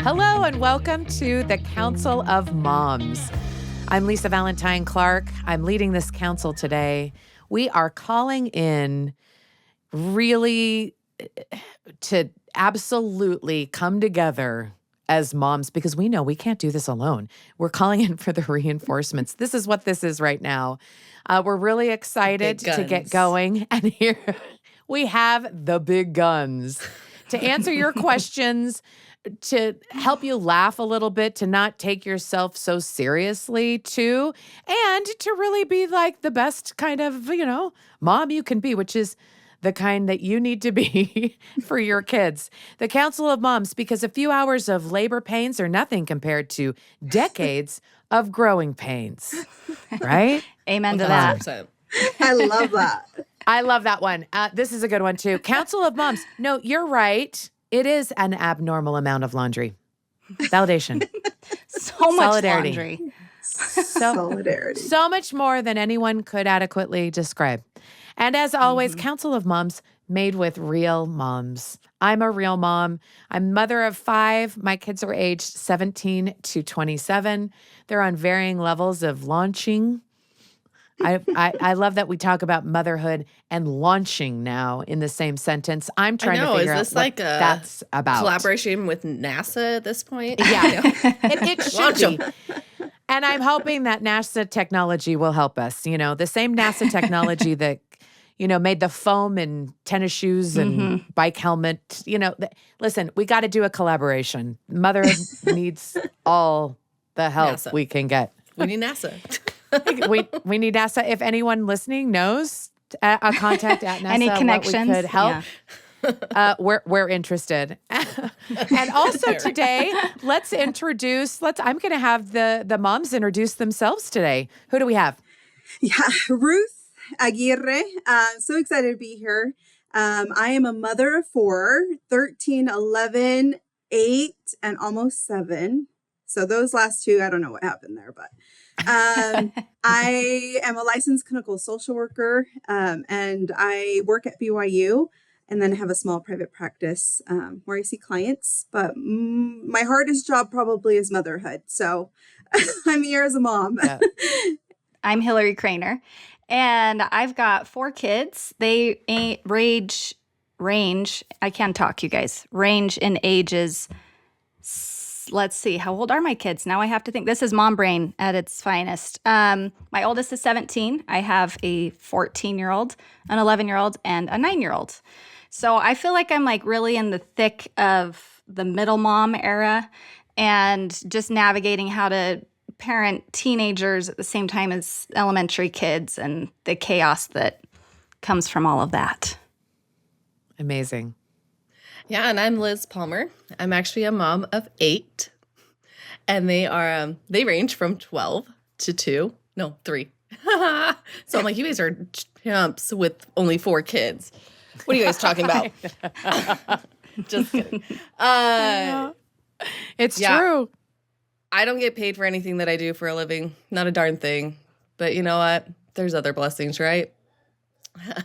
Hello and welcome to the Council of Moms. I'm Lisa Valentine Clark. I'm leading this council today. We are calling in really to absolutely come together as moms because we know we can't do this alone. We're calling in for the reinforcements. This is what this is right now. We're really excited to get going. And here we have the big guns to answer your questions, to help you laugh a little bit, to not take yourself so seriously too, and to really be like the best kind of, mom you can be, which is the kind that you need to be for your kids. The Council of Moms, because a few hours of labor pains are nothing compared to decades of growing pains, right? Amen to that. I love that. I love that one. This is a good one too. Council of Moms. No, you're right. It is an abnormal amount of laundry. Validation. So much Solidarity. laundry. Solidarity. So much more than anyone could adequately describe. And as always, Council of Moms made with real moms. I'm a real mom. I'm mother of 5. My kids are aged 17 to 27. They're on varying levels of launching. I love that we talk about motherhood and launching now in the same sentence. I'm trying to figure out what that's about. Collaboration with NASA at this point? Yeah, it should be. And I'm hoping that NASA technology will help us. The same NASA technology that, made the foam in tennis shoes and bike helmet. Listen, we got to do a collaboration. Motherhood needs all the help NASA. we can get. We need NASA. we need NASA. If anyone listening knows a contact at NASA, Any connections? What we could help. Yeah. We're interested. And also today, I'm going to have the moms introduce themselves today. Who do we have? Yeah, Ruth Aguirre. So excited to be here. I am a mother of 4, 13, 11, 8, and almost 7. So those last 2, I don't know what happened there, but I am a licensed clinical social worker, and I work at BYU. And then have a small private practice where I see clients. But my hardest job probably is motherhood. So I'm here as a mom. Yeah. I'm Hilary Craner, and I've got 4 kids. They range, I can't talk, you guys, range in ages. Let's see, how old are my kids? Now I have to think. This is mom brain at its finest. My oldest is 17. I have a 14-year-old, an 11-year-old, and a 9-year-old. So I feel like I'm really in the thick of the middle mom era and just navigating how to parent teenagers at the same time as elementary kids and the chaos that comes from all of that. Amazing. Yeah, and I'm Liz Palmer. I'm actually a mom of 8. And they range from 12 to 3. So I'm like, you guys are chumps with only 4 kids. What are you guys talking about? Just kidding. It's true. I don't get paid for anything that I do for a living. Not a darn thing. But you know what? There's other blessings, right?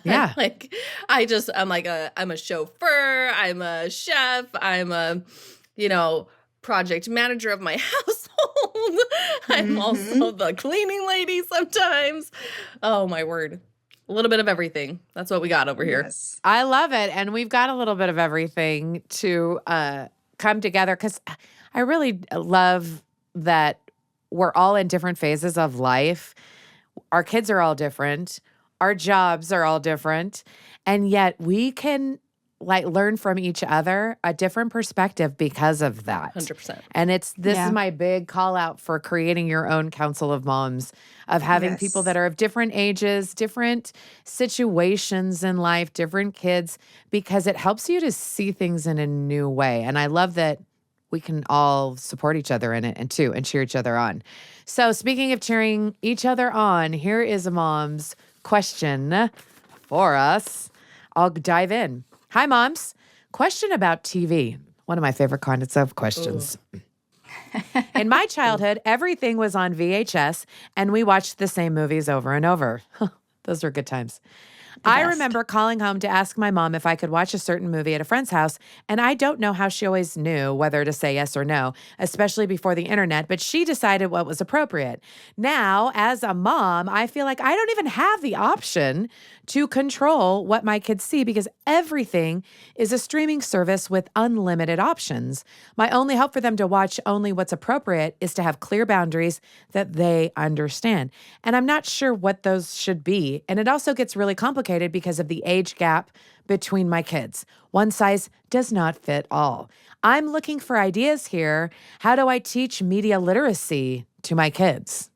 Yeah. I'm a chauffeur. I'm a chef. I'm a, project manager of my household. I'm also the cleaning lady sometimes. Oh, my word. A little bit of everything. That's what we got over here. Yes. I love it. And we've got a little bit of everything to come together because I really love that we're all in different phases of life. Our kids are all different. Our jobs are all different. And yet we can learn from each other a different perspective because of that. 100%. And this is my big call out for creating your own Council of Moms, of having people that are of different ages, different situations in life, different kids, because it helps you to see things in a new way. And I love that we can all support each other in it and cheer each other on. So speaking of cheering each other on, here is a mom's question for us. I'll dive in. Hi, moms. Question about TV. One of my favorite kinds of questions. In my childhood, everything was on VHS, and we watched the same movies over and over. Those were good times. I best. remember calling home to ask my mom if I could watch a certain movie at a friend's house, and I don't know how she always knew whether to say yes or no, especially before the internet, but she decided what was appropriate. Now, as a mom, I feel like I don't even have the option to control what my kids see because everything is a streaming service with unlimited options. My only hope for them to watch only what's appropriate is to have clear boundaries that they understand. And I'm not sure what those should be. And it also gets really complicated because of the age gap between my kids. One size does not fit all. I'm looking for ideas here. How do I teach media literacy to my kids?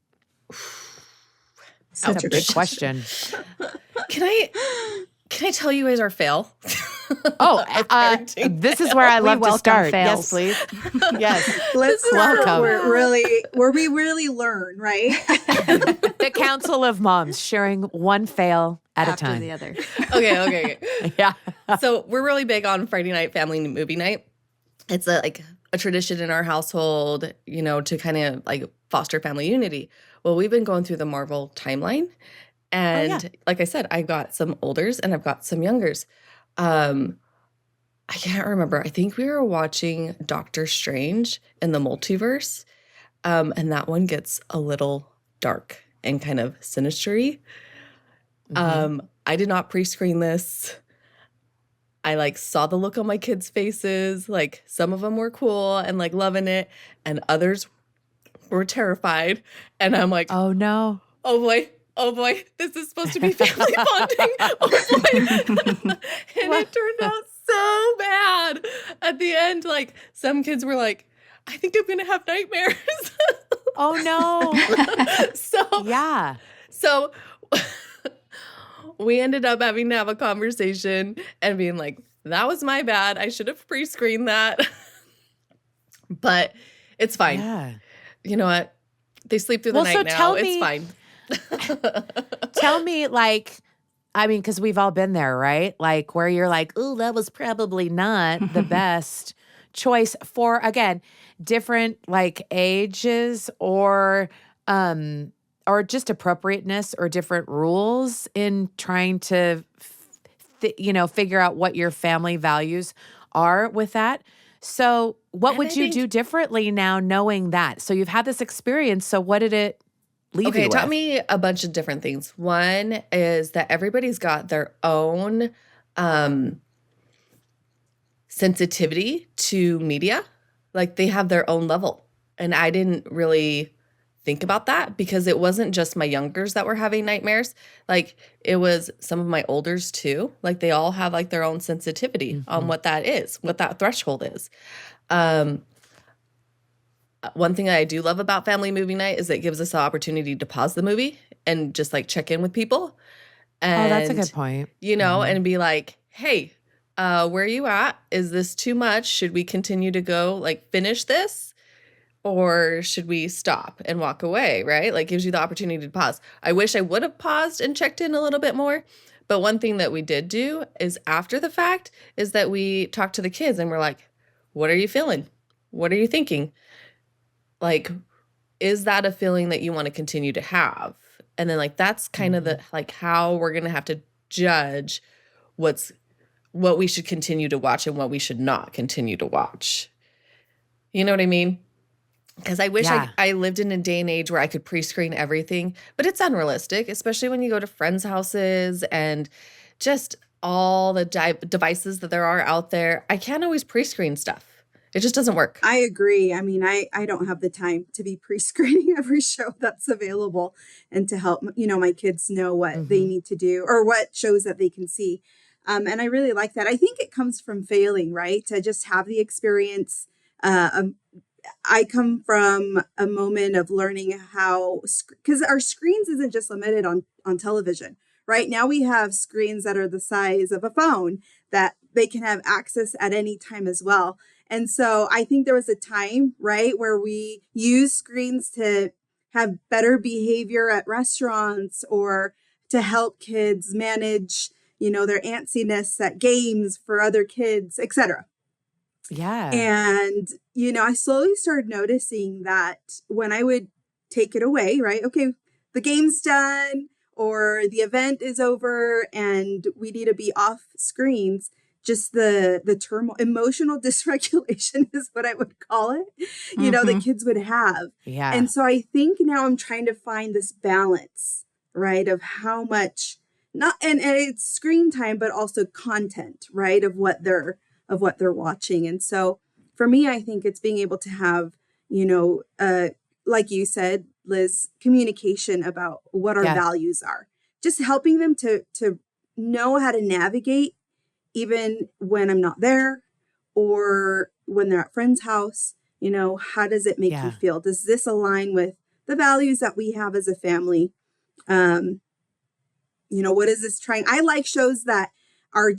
Such That's a a big question. Can I tell you guys our fail? Oh, parenting this is where I We love to welcome start. fails. Yes, please. Yes. Let's start welcome. where we really learn, right? The Council of Moms sharing one fail at After a time. the other. Okay. Yeah. So we're really big on Friday night family movie night. It's a tradition in our household, to kind of like foster family unity. Well, we've been going through the Marvel timeline. And like I said, I've got some olders and I've got some youngers. I can't remember. I think we were watching Doctor Strange in the multiverse. And that one gets a little dark and kind of sinister-y. I did not pre-screen this. I saw the look on my kids' faces. Some of them were cool and loving it, and others were terrified. And I'm like, Oh, no. oh boy, this is supposed to be family bonding. Oh boy. And it turned out so bad. At the end, some kids were like, I think I'm gonna have nightmares. Oh, no. So Yeah. we ended up having to have a conversation and being like, that was my bad. I should have pre-screened that. But it's fine. Yeah. You know what? They sleep through the night now. It's fine. Tell me, because we've all been there, right? Where you're like, oh, that was probably not the best choice for, again, different ages or just appropriateness or different rules in trying to, figure out what your family values are with that. So what would you do differently now knowing that? So you've had this experience. So what did it leave you It with? taught me a bunch of different things. One is that everybody's got their own sensitivity to media. They have their own level. And I didn't really think about that because it wasn't just my youngers that were having nightmares. It was some of my olders too. They all have their own sensitivity on what that is, what that threshold is. One thing that I do love about family movie night is it gives us the opportunity to pause the movie and just check in with people. And, that's a good point. And be like, hey, where are you at? Is this too much? Should we continue to go finish this? Or should we stop and walk away, right? Gives you the opportunity to pause. I wish I would have paused and checked in a little bit more. But one thing that we did do is after the fact is that we talked to the kids and we're like, what are you feeling? What are you thinking? Is that a feeling that you want to continue to have? And then that's kind of the how we're going to have to judge what we should continue to watch and what we should not continue to watch. You know what I mean? Because I wish I lived in a day and age where I could pre-screen everything, but it's unrealistic, especially when you go to friends' houses and just all the devices that there are out there. I can't always pre-screen stuff. It just doesn't work. I agree. I mean, I don't have the time to be pre-screening every show that's available and to help, my kids know what they need to do or what shows that they can see. And I really like that. I think it comes from failing, right? To just have the experience. I come from a moment of learning how, because our screens isn't just limited on television. Right now we have screens that are the size of a phone that they can have access at any time as well. And so I think there was a time, right, where we use screens to have better behavior at restaurants or to help kids manage, their antsiness at games for other kids, etc. Yeah. And, I slowly started noticing that when I would take it away, right? Okay, the game's done. or the event is over and we need to be off screens, just the turmoil, emotional dysregulation is what I would call it, that kids would have. Yeah. And so I think now I'm trying to find this balance, right, of how much, not and it's screen time, but also content, right, of what they're watching. And so for me, I think it's being able to have, like you said, Liz, communication about what our values are, just helping them to know how to navigate even when I'm not there or when they're at friend's house. How does it make you feel? Does this align with the values that we have as a family? What is this trying? I like shows that are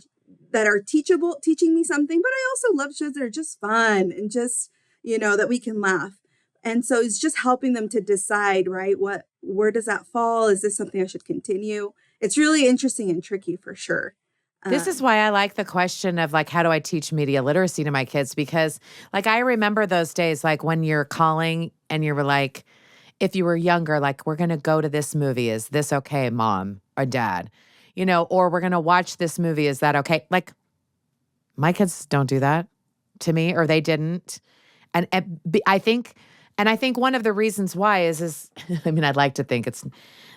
teachable, teaching me something, but I also love shows that are just fun and just, that we can laugh. And so it's just helping them to decide, right, where does that fall? Is this something I should continue? It's really interesting and tricky for sure. This is why I like the question of how do I teach media literacy to my kids? Because I remember those days, when you're calling and you were like, if you were younger, we're going to go to this movie. Is this okay, mom or dad? Or we're going to watch this movie. Is that okay? My kids don't do that to me, or they didn't. And I think one of the reasons why is I'd like to think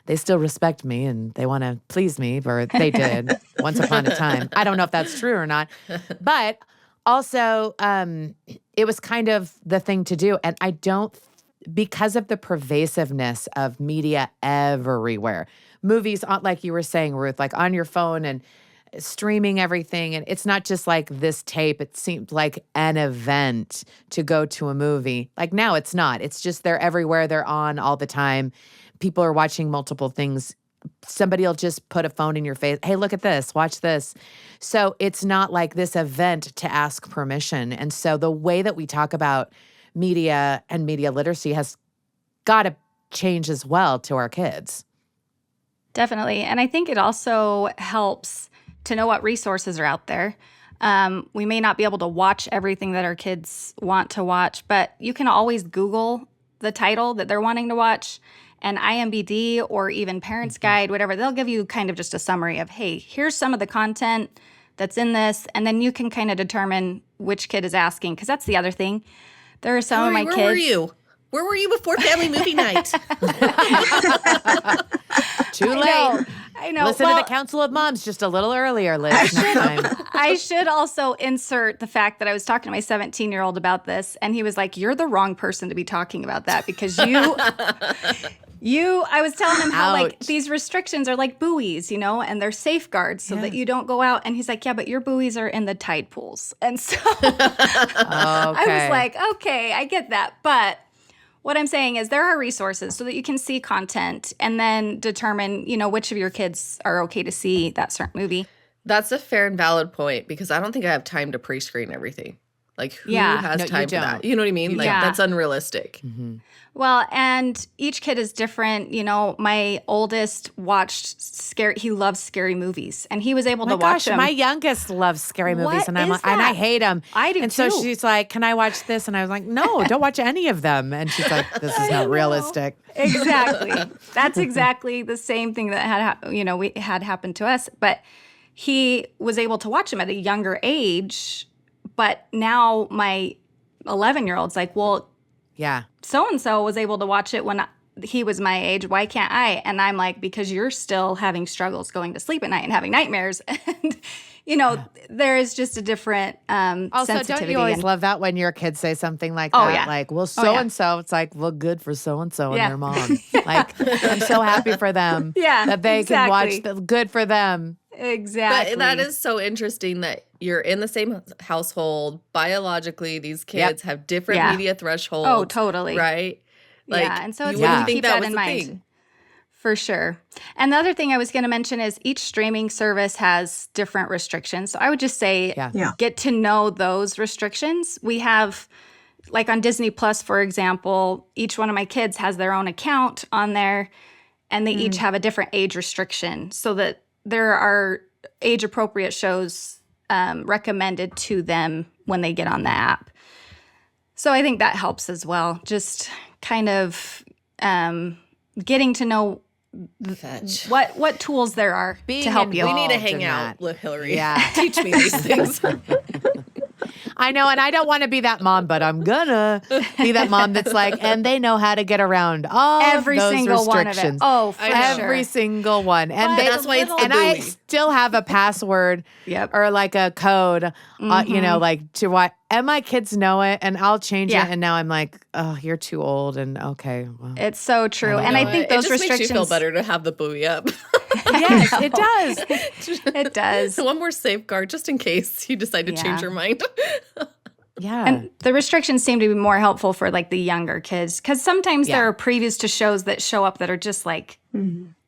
they still respect me and they want to please me, or they did once upon a time. I don't know if that's true or not, but also it was kind of the thing to do. And because of the pervasiveness of media everywhere, movies, like you were saying, Ruth, on your phone and streaming everything. And it's not just this tape. It seemed like an event to go to a movie. Now it's not. It's just they're everywhere. They're on all the time. People are watching multiple things. Somebody will just put a phone in your face. Hey, look at this. Watch this. So it's not like this event to ask permission. And so the way that we talk about media and media literacy has got to change as well to our kids. Definitely. And I think it also helps to know what resources are out there. We may not be able to watch everything that our kids want to watch, but you can always Google the title that they're wanting to watch, and IMDb or even Parents Guide, whatever, they'll give you kind of just a summary of, hey, here's some of the content that's in this, and then you can kind of determine which kid is asking, because that's the other thing. There are some of my kids. Where were you? Where were you before family movie night? Too late. I know. Listen to the Council of Moms just a little earlier, Liz. I should also insert the fact that I was talking to my 17-year-old about this, and he was like, you're the wrong person to be talking about that, because I was telling him how these restrictions are like buoys, and they're safeguards so that you don't go out. And he's like, yeah, but your buoys are in the tide pools. And so I was like, okay, I get that. But what I'm saying is there are resources so that you can see content and then determine, which of your kids are okay to see that certain movie. That's a fair and valid point, because I don't think I have time to pre-screen everything. Who has time for that? You know what I mean? That's unrealistic. Mm-hmm. Well, and each kid is different. My oldest watched he loves scary movies, and he was able to watch them. My youngest loves scary movies, and and I hate them. I do and too. So she's like, "Can I watch this?" And I was like, "No, don't watch any of them." And she's like, "This is not realistic." Exactly. That's exactly the same thing that had happened to us. But he was able to watch them at a younger age. But now my 11-year-old's like, well, yeah, so-and-so was able to watch it when he was my age. Why can't I? And I'm like, because you're still having struggles going to sleep at night and having nightmares. And, there is just a different also, sensitivity. don't you always love that when your kids say something like that? Yeah. Like, well, so-and-so, it's like, well, good for so-and-so and their mom. I'm so happy for them that they can watch good for them. Exactly. But that is so interesting that you're in the same household. Biologically, these kids have different media thresholds. Oh, totally. Right? And so it's good to keep that in mind. For sure. And the other thing I was going to mention is each streaming service has different restrictions. So I would just say get to know those restrictions. We have, on Disney Plus, for example, each one of my kids has their own account on there, and they each have a different age restriction so that there are age-appropriate shows recommended to them when they get on the app. So I think that helps as well. Just kind of getting to know Fetch. what tools there are Being to help you. We need to involved hang in out that. with Hilary. Yeah. Teach me these things. I know, and I don't want to be that mom, but I'm gonna be that mom that's like, and they know how to get around all Every of those single one of it. restrictions. Oh, for I know. Every sure. single one. And But that's why it's the and I buoy. still have a password Yep. or like a code, like to what, and my kids know it, and I'll change Yeah. it. And now I'm like, oh, you're too old. And okay, well. It's so true. don't And know. I think those it just restrictions makes you feel better to have the buoy up. Yes, it does. It does. One more safeguard just in case you decide to change Yeah. your mind. Yeah. And the restrictions seem to be more helpful for like the younger kids because sometimes Yeah. there are previews to shows that show up that are just like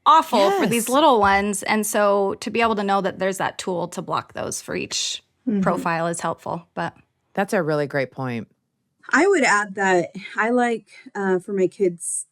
awful for these Yes. little ones. And so to be able to know that there's that tool to block those for each profile is helpful. But That's a really great point. I would add that I like for my kids,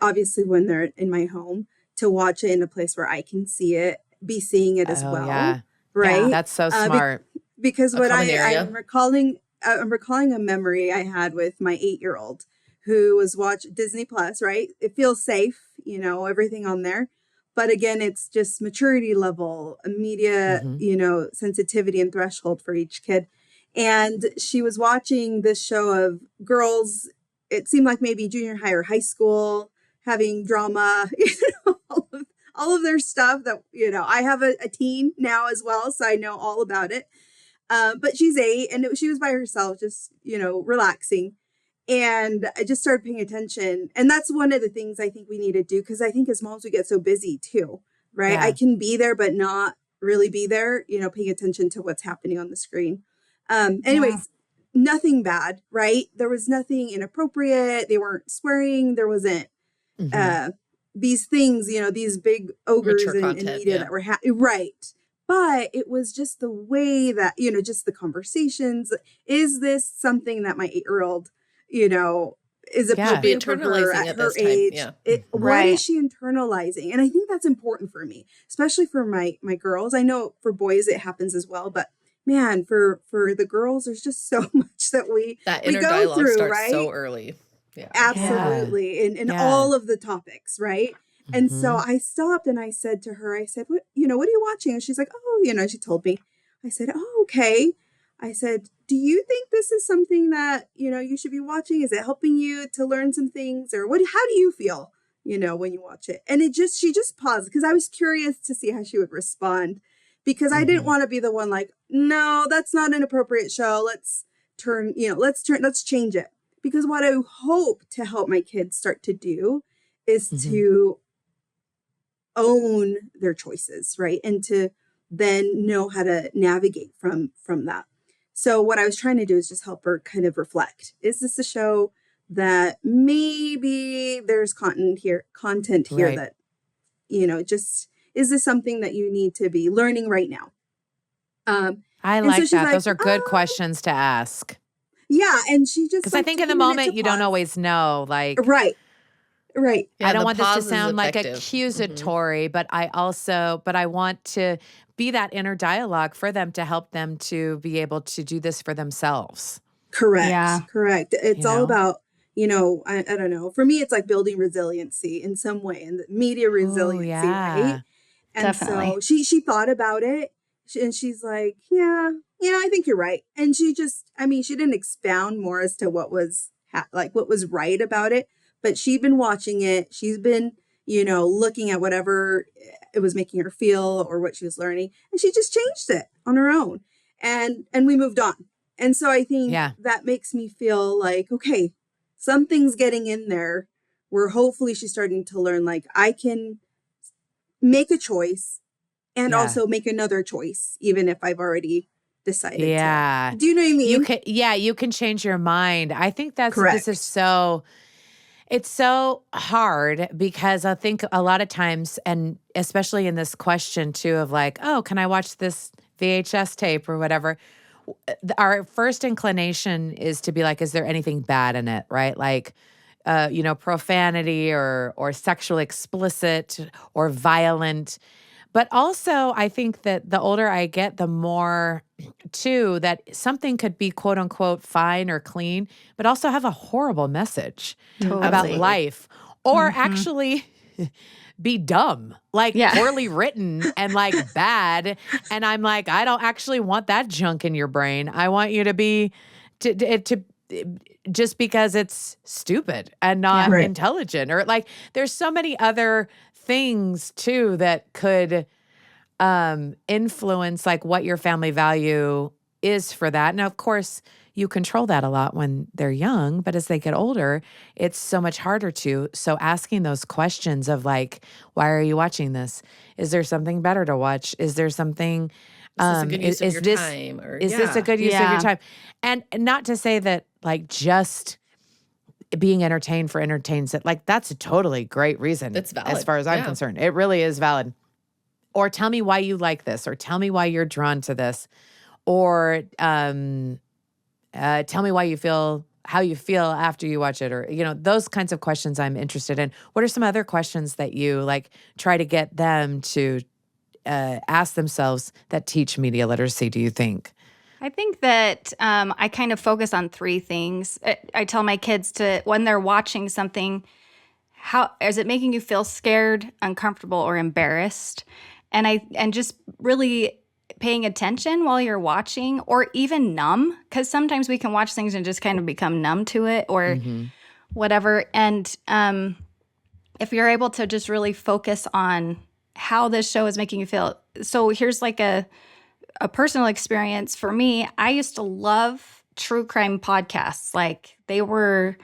obviously when they're in my home, to watch it in a place where I can see it, be seeing it as Oh, well. yeah. Right. That's so be- smart. Because A what common area. I'm recalling a memory I had with my 8-year-old who was watching Disney Plus, right? It feels safe, everything on there. But again, it's just maturity level, media, sensitivity and threshold for each kid. And she was watching this show of girls, it seemed like maybe junior high or high school, having drama, all of their stuff that, I have a teen now as well, so I know all about it. But she's 8 and she was by herself, just, relaxing. And I just started paying attention. And that's one of the things I think we need to do, because I think as moms, we get so busy too, right? Yeah. I can be there, but not really be there, paying attention to what's happening on the screen. Anyways, nothing bad, right? There was nothing inappropriate. They weren't swearing. There wasn't these things, these big ogres Mature in content, media yeah. that were right. But it was just the way that, just the conversations. Is this something that my 8-year-old, is appropriate for her internalizing at at her this time, age? yeah. What Right. is she internalizing? And I think that's important for me, especially for my girls. I know for boys it happens as well, but man, for the girls, there's just so much that we That inner go dialogue through, starts right? so early. Yeah. Absolutely. In Yeah. all of the topics, right? And so Mhm. I stopped and I said to her, I said, what are you watching? And she's like, oh, she told me. I said, oh, okay. I said, do you think this is something that, you should be watching? Is it helping you to learn some things? Or how do you feel, when you watch it? And she just paused because I was curious to see how she would respond, because I didn't want to be the one like, no, that's not an appropriate show. Let's change it. Because what I hope to help my kids start to do is to own their choices, right? And to then know how to navigate from that. So what I was trying to do is just help her kind of reflect. Is this a show that maybe there's content here Right. that, just, is this something that you need to be learning right now? I and like so she's that. like, Those are good questions to ask. Yeah. And she just, Because I think in the moment, you don't always know. Like, Right. Yeah, I don't the want this to pause is sound like effective. accusatory, but I want to be that inner dialogue for them to help them to be able to do this for themselves. Correct. Yeah. Correct. It's You all know? about, I don't know. For me, it's like building resiliency in some way, and the media resiliency, yeah. right? And so Definitely. she thought about it, and she's like, yeah, I think you're right. And she didn't expound more as to what was what was right about it, but she'd been watching it. She's been, looking at whatever it was making her feel or what she was learning, and she just changed it on her own, and we moved on. And so I think that makes me feel like, okay, something's getting in there where hopefully she's starting to learn, like, I can make a choice and also make another choice, even if I've already decided Yeah. to. Do you know what I mean? You can change your mind. I think Correct. this is it's so hard, because I think a lot of times, and especially in this question too, of like, oh, can I watch this VHS tape or whatever? Our first inclination is to be like, is there anything bad in it? Right? Like, profanity or sexually explicit or violent. But also, I think that the older I get, the more, too, that something could be quote unquote fine or clean, but also have a horrible message about Totally. life, or actually be dumb, like Yeah. poorly written and like bad. And I'm like, I don't actually want that junk in your brain. I want you to be to just because it's stupid and not Right. intelligent, or like there's so many other things too that could influence like what your family value is for that. Now, of course, you control that a lot when they're young, but as they get older, it's so much harder to. So asking those questions of like, why are you watching this? Is there something better to watch? Is there something Is this a good use of is your this time? Or is this a good use of Yeah. your time? And not to say that like just being entertained for entertain's sake, like that's a totally great reason. It's as valid. far as I'm Yeah. concerned. It really is valid. Or tell me why you like this, or tell me why you're drawn to this, or tell me why you feel how you feel after you watch it, or those kinds of questions I'm interested in. What are some other questions that you like try to get them to ask themselves that teach media literacy, do you think? I think that I kind of focus on three things. I tell my kids to, when they're watching something, how is it making you feel scared, uncomfortable, or embarrassed? And just really paying attention while you're watching, or even numb, because sometimes we can watch things and just kind of become numb to it or whatever. And if you're able to just really focus on how this show is making you feel. So here's like a personal experience for me. I used to love true crime podcasts. Like they were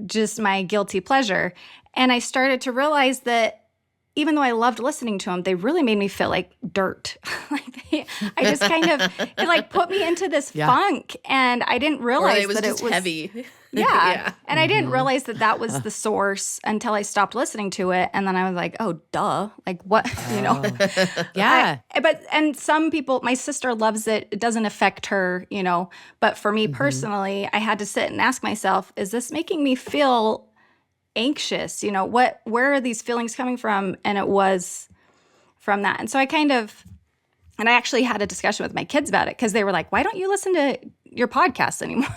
just my guilty pleasure. And I started to realize that even though I loved listening to them, they really made me feel like dirt. I just kind of, it like put me into this funk, and I didn't Or realize it was that just it was heavy. Yeah. And I didn't realize that that was the source until I stopped listening to it. And then I was like, oh, duh. Like what, Yeah. And some people, my sister loves it. It doesn't affect her, But for me personally, I had to sit and ask myself, is this making me feel anxious? Where are these feelings coming from? And it was from that. And so I actually had a discussion with my kids about it, because they were like, why don't you listen to your podcast anymore?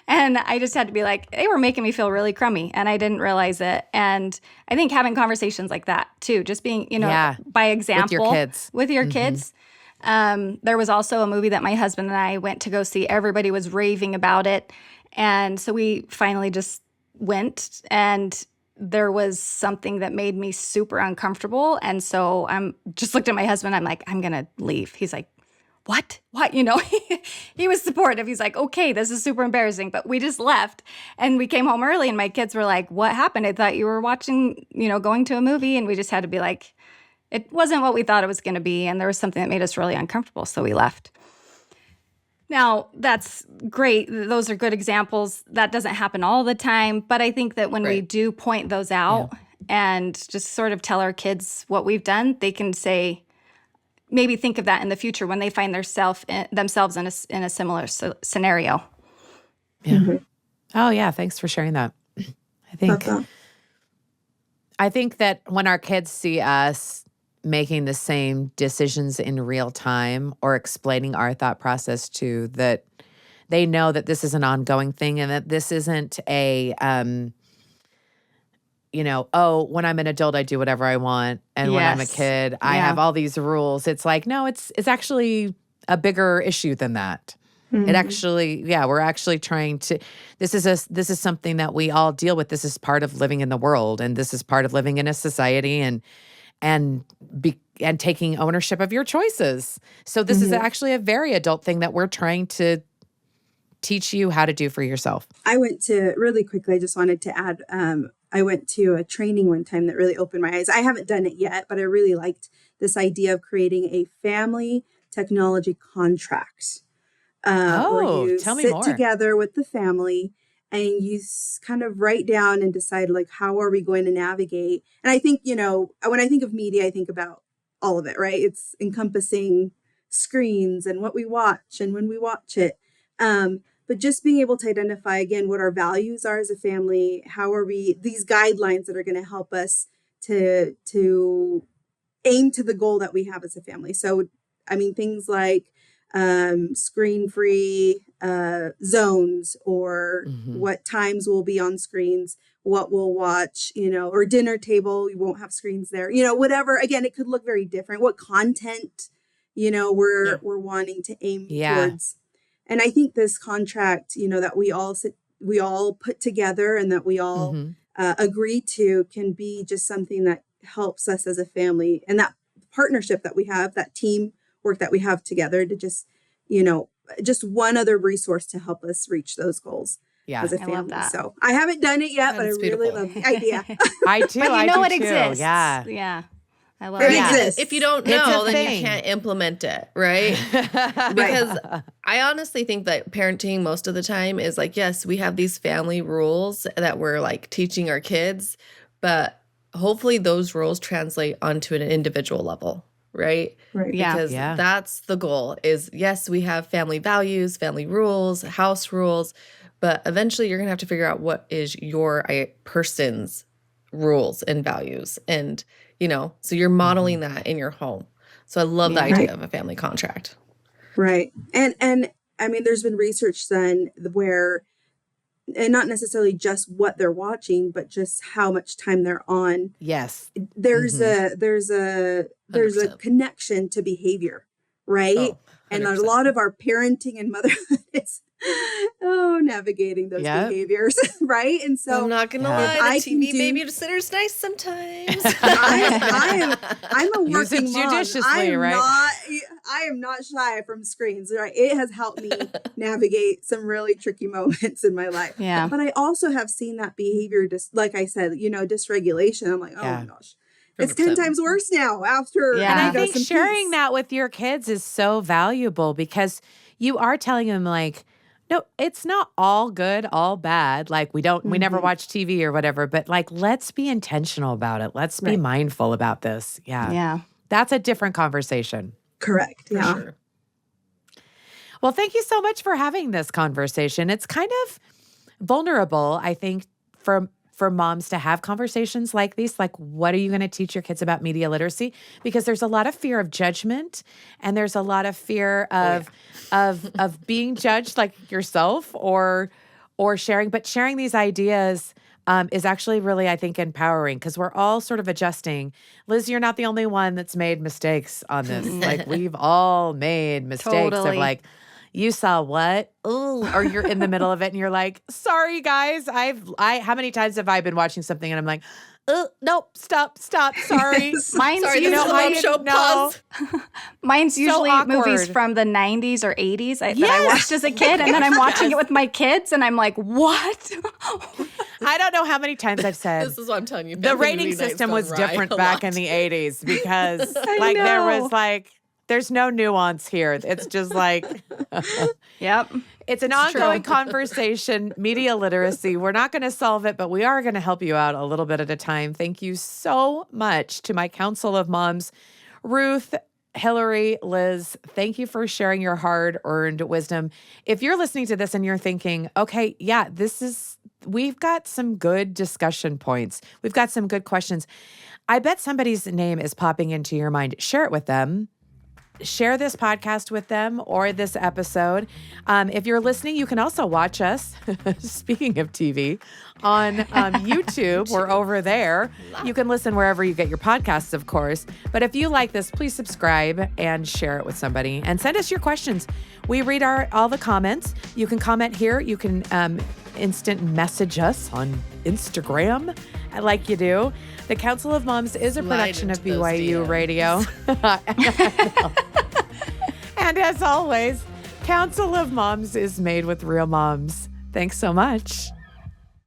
And I just had to be like, they were making me feel really crummy, and I didn't realize it. And I think having conversations like that too, just being, by example with your kids. There was also a movie that my husband and I went to go see. Everybody was raving about it. And so we finally just went, and there was something that made me super uncomfortable. And so I'm just looked at my husband. I'm like, I'm going to leave. He's like, what? He was supportive. He's like, okay, this is super embarrassing. But we just left, and we came home early, and my kids were like, what happened? I thought you were watching, going to a movie. And we just had to be like, it wasn't what we thought it was going to be. And there was something that made us really uncomfortable. So we left. Now, that's great. Those are good examples. That doesn't happen all the time. But I think that when we do point those out and just sort of tell our kids what we've done, they can say, maybe think of that in the future when they find themselves in a similar scenario. Yeah. Oh, yeah. Thanks for sharing that. I think that when our kids see us making the same decisions in real time, or explaining our thought process to, that they know that this is an ongoing thing, and that this isn't a, when I'm an adult, I do whatever I want. And when I'm a kid, I have all these rules. It's like, no, it's actually a bigger issue than that. It actually, we're actually trying to, this is something that we all deal with. This is part of living in the world, and this is part of living in a society, and taking ownership of your choices. So this is actually a very adult thing that we're trying to teach you how to do for yourself. I went to, really quickly, I just wanted to add, I went to a training one time that really opened my eyes. I haven't done it yet, but I really liked this idea of creating a family technology contract. Where you tell me sit more. together with the family, and you kind of write down and decide, like, how are we going to navigate? And I think, when I think of media, I think about all of it, right? It's encompassing screens and what we watch and when we watch it. But just being able to identify, again, what our values are as a family, how are we, these guidelines that are going to help us to aim to the goal that we have as a family. So, I mean, things like screen-free zones, or Mhm. what times we'll be on screens, what we'll watch, or dinner table, you won't have screens there, whatever. Again, it could look very different. What content, Yeah. we're wanting to aim Yeah. towards. And I think this contract, that we all put together and that we all Mhm. agree to, can be just something that helps us as a family, and that partnership that we have, that team work that we have together, to just, just one other resource to help us reach those goals Yeah. as a I love family. that. So I haven't done it yet, That but I is really beautiful. love the idea. I do. But I you know do it too. exists. Yeah. Yeah. I love It that. exists. If you don't It's a know, then thing. you can't implement it, right? Because I honestly think that parenting most of the time is like, yes, we have these family rules that we're like teaching our kids, but hopefully those rules translate onto an individual level, right? Right. Yeah. Because Yeah. that's the goal is, yes, we have family values, family rules, house rules, but eventually you're going to have to figure out what is your person's rules and values. And, so you're modeling that in your home. So I love the Yeah. idea Right. of a family contract. Right. And I mean, there's been research done where, and not necessarily just what they're watching, but just how much time they're on. Yes. There's Mhm. there's a 100%. connection to behavior, right? Oh, And a 100%. lot of our parenting and motherhood is navigating those Yep. behaviors, right? And I'm so not gonna Yeah. if lie, I the can TV do- babysitter's nice sometimes. I'm a Use it working mom. judiciously, right? I am not shy from screens, right? It has helped me navigate some really tricky moments in my life. Yeah. But I also have seen that behavior, just like I said, dysregulation. I'm like, oh Yeah. my gosh, it's 10 100%. times worse now after. Yeah. And I You know, think some sharing peace. that with your kids is so valuable, because you are telling them, like, no, it's not all good, all bad. Like, we never Mhm. watch TV or whatever, but like, let's be intentional about it. Let's be Right. mindful about this. Yeah. Yeah. That's a different conversation. Correct. For Yeah. sure. Well, thank you so much for having this conversation. It's kind of vulnerable, I think, for moms to have conversations like these. Like, what are you going to teach your kids about media literacy? Because there's a lot of fear of judgment, and there's a lot of fear of of being judged, like yourself, or sharing. But sharing these ideas is actually really, I think, empowering, because we're all sort of adjusting. Liz, you're not the only one that's made mistakes on this. Like, we've all made mistakes of Totally. like, you saw what? Ooh, or you're in the middle of it and you're like, sorry guys, how many times have I been watching something and I'm like, nope, stop, sorry. Mine's Sorry, You this know, is a I mom didn't show. know. Pause. Mine's usually movies awkward. from the 90s or 80s that I Yes. watched as a kid, and then I'm watching it with my kids, and I'm like, what? I don't know how many times I've said This is what I'm telling you. the family rating movie night's system gone was right different a back lot. in the 80s, because I like there know. was like, there's no nuance here. It's just like, Yep. it's an It's true. ongoing conversation, media literacy. We're not going to solve it, but we are going to help you out a little bit at a time. Thank you so much to my Council of Moms, Ruth, Hilary, Liz. Thank you for sharing your hard-earned wisdom. If you're listening to this and you're thinking, okay, yeah, we've got some good discussion points. We've got some good questions. I bet somebody's name is popping into your mind. Share it with them. Share this podcast with them, or this episode. If you're listening, you can also watch us, speaking of TV, on YouTube. We're over there. You can listen wherever you get your podcasts, of course. But if you like this, please subscribe and share it with somebody, and send us your questions. We read all the comments. You can comment here. You can instant message us on Instagram, like you do. The Council of Moms is a Slide production of into those BYU DMs. Radio. And as always, Council of Moms is made with real moms. Thanks so much.